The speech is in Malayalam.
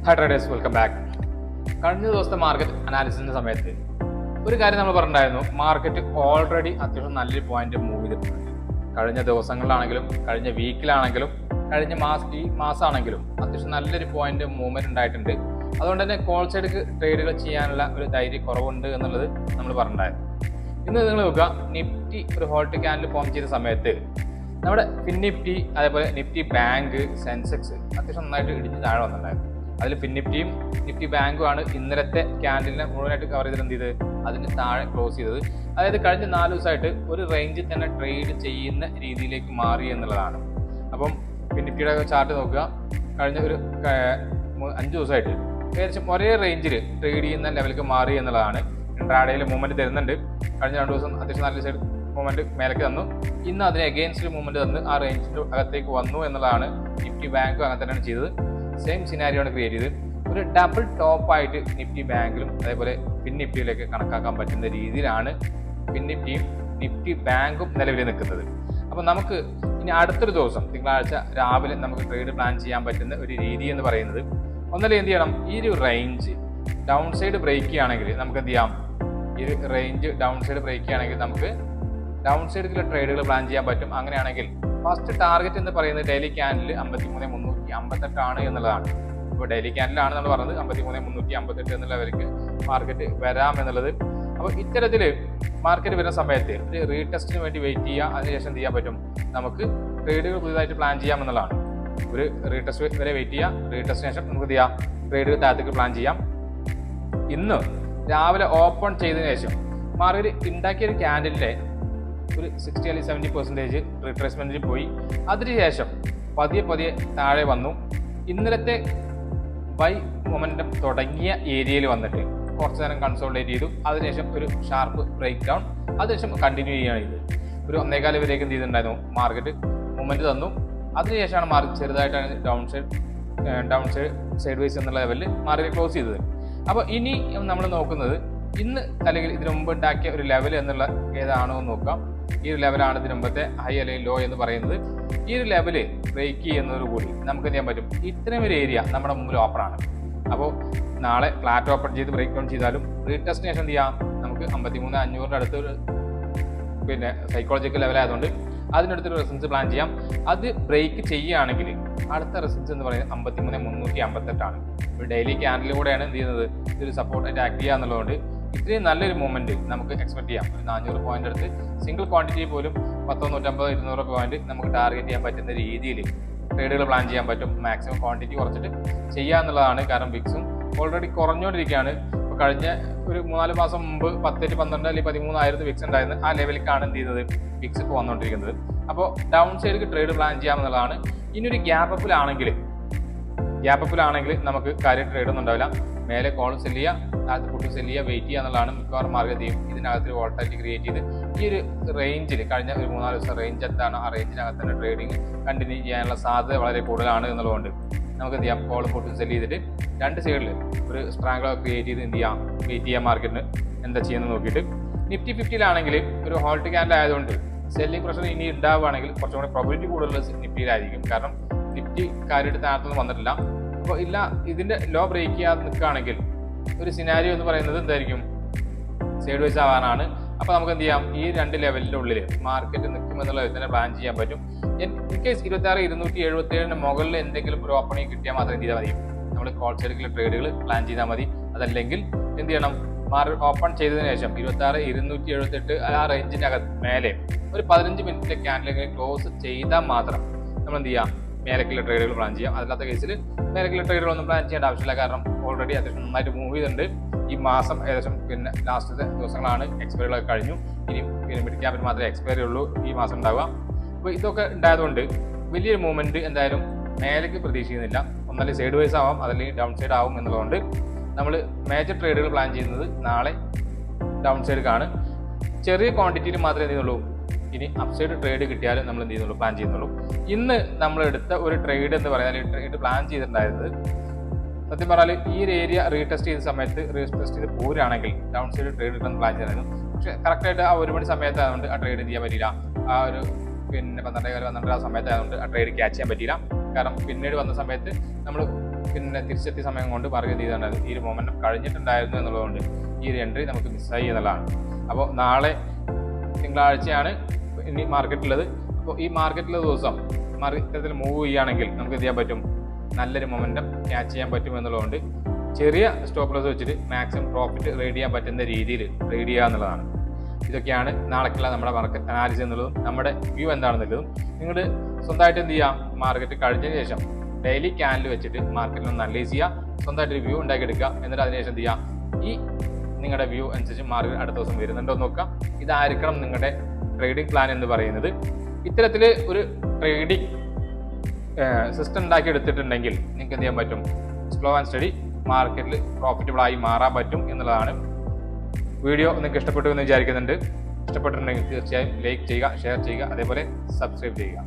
Hi traders, welcome back. കഴിഞ്ഞ ദിവസത്തെ മാർക്കറ്റ് അനാലിസിസിന്റെ സമയത്ത് ഒരു കാര്യം നമ്മൾ പറഞ്ഞിട്ടുണ്ടായിരുന്നു. മാർക്കറ്റ് ഓൾറെഡി അത്യാവശ്യം നല്ലൊരു പോയിന്റ് മൂവ് ചെയ്തിട്ടുണ്ട്. കഴിഞ്ഞ ദിവസങ്ങളിലാണെങ്കിലും കഴിഞ്ഞ വീക്കിലാണെങ്കിലും കഴിഞ്ഞ ഈ മാസമാണെങ്കിലും അത്യാവശ്യം നല്ലൊരു പോയിന്റ് മൂവ്മെന്റ് ഉണ്ടായിട്ടുണ്ട്. അതുകൊണ്ട് തന്നെ കോൾ സൈഡ് ട്രേഡുകൾ ചെയ്യാനുള്ള ഒരു ധൈര്യം കുറവുണ്ട് എന്നുള്ളത് നമ്മൾ പറഞ്ഞിട്ടുണ്ടായിരുന്നു. ഇന്ന് നിങ്ങൾ നോക്കുക, നിഫ്റ്റി ഒരു ഹോൾട്ട് ക്യാൻഡിൽ ഫോം ചെയ്ത സമയത്ത് നമ്മുടെ ഫിൻനിഫ്റ്റി അതേപോലെ നിഫ്റ്റി ബാങ്ക് സെൻസെക്സ് അത്യാവശ്യം നന്നായിട്ട് ഇടിഞ്ഞ് താഴെ വന്നിട്ടുണ്ടായിരുന്നു. അതിൽ ഫിൻനിഫ്റ്റിയും നിഫ്റ്റി ബാങ്കും ആണ് ഇന്നലത്തെ ക്യാൻഡിലിനെ മുഴുവനായിട്ട് കവർ ചെയ്തിട്ട് എന്ത് ചെയ്ത് അതിന് താഴെ ക്ലോസ് ചെയ്തത്. അതായത് കഴിഞ്ഞ 4 ദിവസമായിട്ട് ഒരു റേഞ്ചിൽ തന്നെ ട്രേഡ് ചെയ്യുന്ന രീതിയിലേക്ക് മാറി എന്നുള്ളതാണ്. അപ്പം ഫിൻനിഫ്റ്റിയുടെ ചാർട്ട് നോക്കുക, കഴിഞ്ഞ ഒരു 5 ദിവസമായിട്ട് ഏകദേശം ഒരേ റേഞ്ചിൽ ട്രേഡ് ചെയ്യുന്ന ലെവലിലേക്ക് മാറി എന്നുള്ളതാണ്. ഇൻട്രാഡേയിൽ മൂവ്മെന്റ് തരുന്നുണ്ട്. കഴിഞ്ഞ 2 ദിവസം അത്യാവശ്യം നല്ല സൈഡ് മൂവ്മെന്റ് മേലേക്ക് തന്നു. ഇന്ന് അതിന് അഗെയിൻസ്റ്റ് മൂവ്മെന്റ് തന്ന് ആ റേഞ്ചിന്റെ അകത്തേക്ക് വന്നു എന്നുള്ളതാണ്. നിഫ്റ്റി ബാങ്കും അങ്ങനെ തന്നെയാണ് ചെയ്തത്. സെയിം സിനാരിയാണ് ക്രിയേറ്റ് ചെയ്ത് ഒരു ഡബിൾ ടോപ്പായിട്ട് നിഫ്റ്റി ബാങ്കിലും അതേപോലെ ഫിൻനിഫ്റ്റിയിലേക്ക് കണക്കാക്കാൻ പറ്റുന്ന രീതിയിലാണ് ഫിൻനിഫ്റ്റിയും നിഫ്റ്റി ബാങ്കും നിലവിൽ നിൽക്കുന്നത്. അപ്പോൾ നമുക്ക് ഇനി അടുത്തൊരു ദിവസം തിങ്കളാഴ്ച രാവിലെ നമുക്ക് ട്രേഡ് പ്ലാൻ ചെയ്യാൻ പറ്റുന്ന ഒരു രീതി എന്ന് പറയുന്നത്, ഒന്നല്ലേ എന്ത് ചെയ്യണം, ഈ ഒരു റേഞ്ച് ഡൗൺ സൈഡ് ബ്രേക്ക് ചെയ്യുകയാണെങ്കിൽ നമുക്ക് എന്ത് ചെയ്യാം, ഈ ഒരു റേഞ്ച് ഡൗൺ സൈഡ് ബ്രേക്ക് ചെയ്യുകയാണെങ്കിൽ നമുക്ക് ഡൗൺ സൈഡിലുള്ള ട്രേഡുകൾ പ്ലാൻ ചെയ്യാൻ പറ്റും. അങ്ങനെയാണെങ്കിൽ ഫസ്റ്റ് ടാർഗറ്റ് എന്ന് പറയുന്നത് ഡെയിലി ക്യാൻഡിൽ 53,358 ആണ് എന്നുള്ളതാണ്. ഇപ്പോൾ ഡെയിലി ക്യാൻഡിലാണ് നമ്മൾ പറഞ്ഞത് 53,358 എന്നുള്ള ലെവലിലേക്ക് മാർക്കറ്റ് വരാം എന്നുള്ളത്. അപ്പോൾ ഇത്തരത്തിൽ മാർക്കറ്റ് വരുന്ന സമയത്ത് ഒരു റീടെസ്റ്റിന് വേണ്ടി വെയിറ്റ് ചെയ്യുക. അതിനുശേഷം എന്ത് ചെയ്യാൻ പറ്റും, നമുക്ക് ട്രേഡുകൾ പുതിയതായിട്ട് പ്ലാൻ ചെയ്യാം എന്നുള്ളതാണ്. ഒരു റീടെസ്റ്റ് വരെ വെയിറ്റ് ചെയ്യുക. റീടെസ്റ്റിന് ശേഷം നമുക്ക് എന്ത് ചെയ്യാം, ട്രേഡുകൾ താഴത്തേക്ക് പ്ലാൻ ചെയ്യാം. ഇന്ന് രാവിലെ ഓപ്പൺ ചെയ്തതിനു ശേഷം മാർക്കറ്റ് ഉണ്ടാക്കിയ ഒരു ക്യാൻഡിലിൻ്റെ ഒരു 60 അല്ലെങ്കിൽ 70% റിട്രേസ്മെന്റിൽ പോയി. അതിനുശേഷം പതിയെ താഴെ വന്നു. ഇന്നലത്തെ ബൈ മൊമെന്റം തുടങ്ങിയ ഏരിയയിൽ വന്നിട്ട് കുറച്ചു നേരം കൺസോൾട്ടേറ്റ് ചെയ്തു. അതിനുശേഷം ഒരു ഷാർപ്പ് ബ്രേക്ക് ഡൗൺ, അതിനുശേഷം കണ്ടിന്യൂ ചെയ്യുകയാണ് ചെയ്തത്. ഒരു 1.25 വരെയൊക്കെ എന്ത് ചെയ്തിട്ടുണ്ടായിരുന്നു, മാർക്കറ്റ് മൂവ്മെന്റ് തന്നു. അതിനുശേഷമാണ് മാർക്കറ്റ് ചെറുതായിട്ടാണ് ഡൗൺ സൈഡ് വൈസ് എന്നുള്ള ലെവലിൽ മാർക്കറ്റ് ക്ലോസ് ചെയ്തത്. അപ്പോൾ ഇനി നമ്മൾ നോക്കുന്നത് ഇന്ന് അല്ലെങ്കിൽ ഇതിനു മുമ്പ് ഉണ്ടാക്കിയ ഒരു ലെവൽ എന്നുള്ള ഏതാണോ എന്ന് നോക്കാം. ഈ ഒരു ലെവലാണ് ഇതിനു മുമ്പത്തെ ഹൈ അല്ലെങ്കിൽ ലോ എന്ന് പറയുന്നത്. ഈ ഒരു ലെവല് ബ്രേക്ക് ചെയ്യുന്നതോടുകൂടി നമുക്ക് എന്ത് ചെയ്യാൻ പറ്റും, ഇത്രയും ഒരു ഏരിയ നമ്മുടെ മുമ്പിൽ ഓപ്പൺ ആണ്. അപ്പോൾ നാളെ ഫ്ലാറ്റ് ഓപ്പൺ ചെയ്ത് ബ്രേക്ക് ഡൗൺ ചെയ്താലും റീടെസ്റ്റിന് ശേഷം എന്ത് ചെയ്യാം, നമുക്ക് 53,500 അടുത്ത് ഒരു സൈക്കോളജിക്കൽ ലെവലായതുകൊണ്ട് അതിനടുത്തൊരു റെസിസ്റ്റൻസ് പ്ലാൻ ചെയ്യാം. അത് ബ്രേക്ക് ചെയ്യുകയാണെങ്കിൽ അടുത്ത റെസിസ്റ്റൻസ് എന്ന് പറയുന്നത് 53,358 ആണ്. ഒരു ഡെയിലി ക്യാൻഡിൽ കൂടെയാണ് എന്ത് ചെയ്യുന്നത്, ഇതൊരു സപ്പോർട്ടായിട്ട് ആക്ട് ചെയ്യുക എന്നുള്ളതുകൊണ്ട് ഇത്രയും നല്ലൊരു മൂവ്മെന്റ് നമുക്ക് എക്സ്പെക്ട് ചെയ്യാം. ഒരു 400 പോയിന്റ് അടുത്ത് സിംഗിൾ ക്വാണ്ടിറ്റി പോലും 150-200 പോയിന്റ് നമുക്ക് ടാർഗറ്റ് ചെയ്യാൻ പറ്റുന്ന രീതിയിൽ ട്രേഡുകൾ പ്ലാൻ ചെയ്യാൻ പറ്റും. മാക്സിമം ക്വാണ്ടിറ്റി കുറച്ചിട്ട് ചെയ്യുക എന്നുള്ളതാണ്. കാരണം വിക്സും ഓൾറെഡി കുറഞ്ഞുകൊണ്ടിരിക്കുകയാണ്. ഇപ്പോൾ കഴിഞ്ഞ ഒരു 3-4 മാസം മുമ്പ് 10, 12 അല്ലെങ്കിൽ 13 വിക്സ് ഉണ്ടായിരുന്നത്. ആ ലെവലിലേക്കാണ് എന്ത് ചെയ്യുന്നത്, വിക്സ് ഇപ്പോൾ വന്നുകൊണ്ടിരിക്കുന്നത്. അപ്പോൾ ഡൗൺ സൈഡിലേക്ക് ട്രേഡ് പ്ലാൻ ചെയ്യാമെന്നുള്ളതാണ്. ഇനിയൊരു ഗ്യാപ്പ് അപ്പിലാണെങ്കിൽ നമുക്ക് കാര്യം ട്രേഡ് ഒന്നും ഉണ്ടാവില്ല. മേലെ കോൾ സെല് ചെയ്യുക, താഴത്ത് പുട്ട് സെല് ചെയ്യുക, വെയിറ്റ് ചെയ്യുക എന്നുള്ളതാണ് മിക്കവാറും മാർക്കറ്റ് ചെയ്യും. ഇതിനകത്ത് വോളറ്റിലിറ്റി ക്രിയേറ്റ് ചെയ്ത് ഈ ഒരു റേഞ്ചിൽ കഴിഞ്ഞ ഒരു 3-4 ദിവസം റേഞ്ച് എന്താണ്, ആ റേഞ്ചിനകത്ത് തന്നെ ട്രേഡിങ് കണ്ടിന്യൂ ചെയ്യാനുള്ള സാധ്യത വളരെ കൂടുതലാണ് എന്നുള്ളതുകൊണ്ട് നമുക്ക് എന്ത് ചെയ്യാം, കോൾ പുട്ട് സെല് ചെയ്തിട്ട് 2 സൈഡിൽ ഒരു സ്ട്രാങ്കിൾ ക്രിയേറ്റ് ചെയ്ത് എന്ത് ചെയ്യാം, വെയിറ്റ് ചെയ്യാം. മാർക്കറ്റിന് എന്താ ചെയ്യുന്നത് നോക്കിയിട്ട് നിഫ്റ്റി 50-ലാണെങ്കിൽ ഒരു ഹോൾട്ട് ക്യാൻഡിൽ ആയതുകൊണ്ട് സെല്ലിംഗ് പ്രഷർ ഇനി ഉണ്ടാവുകയാണെങ്കിൽ കുറച്ചും കൂടി പ്രോബിലിറ്റി കൂടുതലുള്ള നിഫ്റ്റിയിലായിരിക്കും. കാരണം നിഫ്റ്റി കാര്യമായിട്ട് താഴത്തൊന്നും വന്നിട്ടില്ല. അപ്പോൾ ഇല്ല, ഇതിന്റെ ലോ ബ്രേക്ക് ചെയ്യാതെ നിൽക്കുകയാണെങ്കിൽ ഒരു സിനാരിയോ എന്ന് പറയുന്നത് എന്തായിരിക്കും, സൈഡ് വൈസ് ആവാനാണ്. അപ്പോൾ നമുക്ക് എന്ത് ചെയ്യാം, ഈ 2 ലെവലിൻ്റെ ഉള്ളിൽ മാർക്കറ്റ് നിൽക്കുമെന്നുള്ള ഇതിനെ പ്ലാൻ ചെയ്യാൻ പറ്റും. ഇൻ കേസ് 26,277 മുകളിൽ എന്തെങ്കിലും ഒരു ഓപ്പണിംഗ് കിട്ടിയാൽ മാത്രം എന്ത് ചെയ്താൽ മതി, നമ്മൾ കോൾ സൈഡിലുള്ള ട്രേഡുകൾ പ്ലാൻ ചെയ്താൽ മതി. അതല്ലെങ്കിൽ എന്ത് ചെയ്യണം, ഓപ്പൺ ചെയ്തതിനു ശേഷം 26,278 ആ റേഞ്ചിനകത്ത് മേലെ ഒരു 15 മിനിറ്റിലെ ക്യാൻഡിൽ ക്ലോസ് ചെയ്താൽ മാത്രം നമ്മൾ എന്ത് ചെയ്യാം, മേലക്കുള്ള ട്രേഡുകൾ പ്ലാൻ ചെയ്യാം. അല്ലാത്ത കേസിൽ മേലക്കുള്ള ട്രേഡുകളൊന്നും പ്ലാൻ ചെയ്യേണ്ട ആവശ്യമില്ല. കാരണം ഓൾറെഡി അത്യാവശ്യം നന്നായിട്ട് മൂവ് ചെയ്തിട്ടുണ്ട്. ഈ മാസം ഏകദേശം ലാസ്റ്റത്തെ ദിവസങ്ങളാണ് എക്സ്പയറികളൊക്കെ കഴിഞ്ഞു. ഇനി മിഡ് ക്യാപിൽ മാത്രമേ എക്സ്പയറി ഉള്ളൂ ഈ മാസം ഉണ്ടാവുക. അപ്പോൾ ഇതൊക്കെ ഉണ്ടായതുകൊണ്ട് വലിയൊരു മൂവ്മെന്റ് എന്തായാലും മേലേക്ക് പ്രതീക്ഷിക്കുന്നില്ല. ഒന്നല്ലെങ്കിൽ സൈഡ് വൈസ് ആവാം, അതല്ലെങ്കിൽ ഡൗൺ സൈഡ് ആവും എന്നുള്ളതുകൊണ്ട് നമ്മൾ മേജർ ട്രേഡുകൾ പ്ലാൻ ചെയ്യുന്നത് നാളെ ഡൗൺ സൈഡിലാണ്. ചെറിയ ക്വാണ്ടിറ്റിയിൽ മാത്രമേ എന്ത് ചെയ്യുന്നുള്ളൂ, ഇനി അപ്സൈഡ് ട്രേഡ് കിട്ടിയാലും നമ്മൾ എന്ത് ചെയ്യുന്നുള്ളൂ, പ്ലാൻ ചെയ്യുന്നുള്ളൂ. ഇന്ന് നമ്മൾ എടുത്ത ഒരു ട്രേഡ് എന്ന് പറയാൻ ട്രേഡ് പ്ലാൻ ചെയ്തിട്ടുണ്ടായിരുന്നത്, സത്യം പറഞ്ഞാൽ ഈ ഒരു ഏരിയ റീടെസ്റ്റ് ചെയ്ത സമയത്ത് റീടെസ്റ്റ് ചെയ്ത് പോരുകയാണെങ്കിൽ ഡൗൺ സൈഡ് ട്രേഡ് കിട്ടുന്ന പ്ലാൻ ചെയ്തായിരുന്നു. പക്ഷേ കറക്റ്റായിട്ട് ആ 1 മണി സമയത്തായതുകൊണ്ട് ആ ട്രേഡ് ചെയ്യാൻ പറ്റിയില്ല. ആ ഒരു 12 ആ സമയത്തായതുകൊണ്ട് ആ ട്രേഡ് ക്യാച്ച് ചെയ്യാൻ പറ്റിയില്ല. കാരണം പിന്നീട് വന്ന സമയത്ത് നമ്മൾ പിന്നെ തിരിച്ചെത്തിയ സമയം കൊണ്ട് മാർക്കറ്റ് ചെയ്തിട്ടുണ്ട് ഈ ഒരു മൊമെൻറ്റം കഴിഞ്ഞിട്ടുണ്ടായിരുന്നു എന്നുള്ളതുകൊണ്ട് ഈ ഒരു എൻട്രി നമുക്ക് മിസ്സായി എന്നുള്ളതാണ്. അപ്പോൾ നാളെ തിങ്കളാഴ്ചയാണ് ഇനി മാർക്കറ്റുള്ളത്. അപ്പോൾ ഈ മാർക്കറ്റിലെ ദിവസം മാർക്കറ്റിൽ മൂവ് ചെയ്യുകയാണെങ്കിൽ നമുക്ക് എന്ത് ചെയ്യാൻ പറ്റും, നല്ലൊരു മൊമെൻറ്റം ക്യാച്ച് ചെയ്യാൻ പറ്റും എന്നുള്ളതുകൊണ്ട് ചെറിയ സ്റ്റോപ്പ് ലോസ് വെച്ചിട്ട് മാക്സിമം പ്രോഫിറ്റ് റീഡ് ചെയ്യാൻ പറ്റുന്ന രീതിയിൽ റീഡ് ചെയ്യുക എന്നുള്ളതാണ്. ഇതൊക്കെയാണ് നാളേക്കുള്ള നമ്മുടെ മാർക്കറ്റ് അനാലിസിസ് എന്നുള്ളതും നമ്മുടെ വ്യൂ എന്താണെന്നുള്ളതും. നിങ്ങൾ സ്വന്തമായിട്ട് എന്ത് ചെയ്യുക, മാർക്കറ്റ് കഴിഞ്ഞതിന് ശേഷം ഡെയിലി ക്യാൻഡിൽ വെച്ചിട്ട് മാർക്കറ്റിൽ ഒന്ന് അനലൈസ് ചെയ്യുക, സ്വന്തമായിട്ടൊരു വ്യൂ ഉണ്ടാക്കിയെടുക്കുക. എന്നിട്ട് അതിനുശേഷം എന്ത് ചെയ്യുക, ഈ നിങ്ങളുടെ വ്യൂ അനുസരിച്ച് മാർക്കറ്റ് അടുത്ത ദിവസം വരുന്നുണ്ടോ എന്ന് നോക്കാം. ഇതായിരിക്കണം നിങ്ങളുടെ ട്രേഡിംഗ് പ്ലാൻ എന്ന് പറയുന്നത്. ഇത്തരത്തിൽ ഒരു ട്രേഡിംഗ് സിസ്റ്റം ഉണ്ടാക്കി എടുത്തിട്ടുണ്ടെങ്കിൽ നിങ്ങൾക്ക് എന്ത് ചെയ്യാൻ പറ്റും, സ്ലോ ആൻഡ് സ്റ്റഡി മാർക്കറ്റിൽ പ്രോഫിറ്റബിൾ ആയി മാറാൻ പറ്റും എന്നുള്ളതാണ്. വീഡിയോ നിങ്ങൾക്ക് ഇഷ്ടപ്പെട്ടു എന്ന് വിചാരിക്കുന്നുണ്ട്. ഇഷ്ടപ്പെട്ടിട്ടുണ്ടെങ്കിൽ തീർച്ചയായും ലൈക്ക് ചെയ്യുക, ഷെയർ ചെയ്യുക, അതേപോലെ സബ്സ്ക്രൈബ് ചെയ്യുക.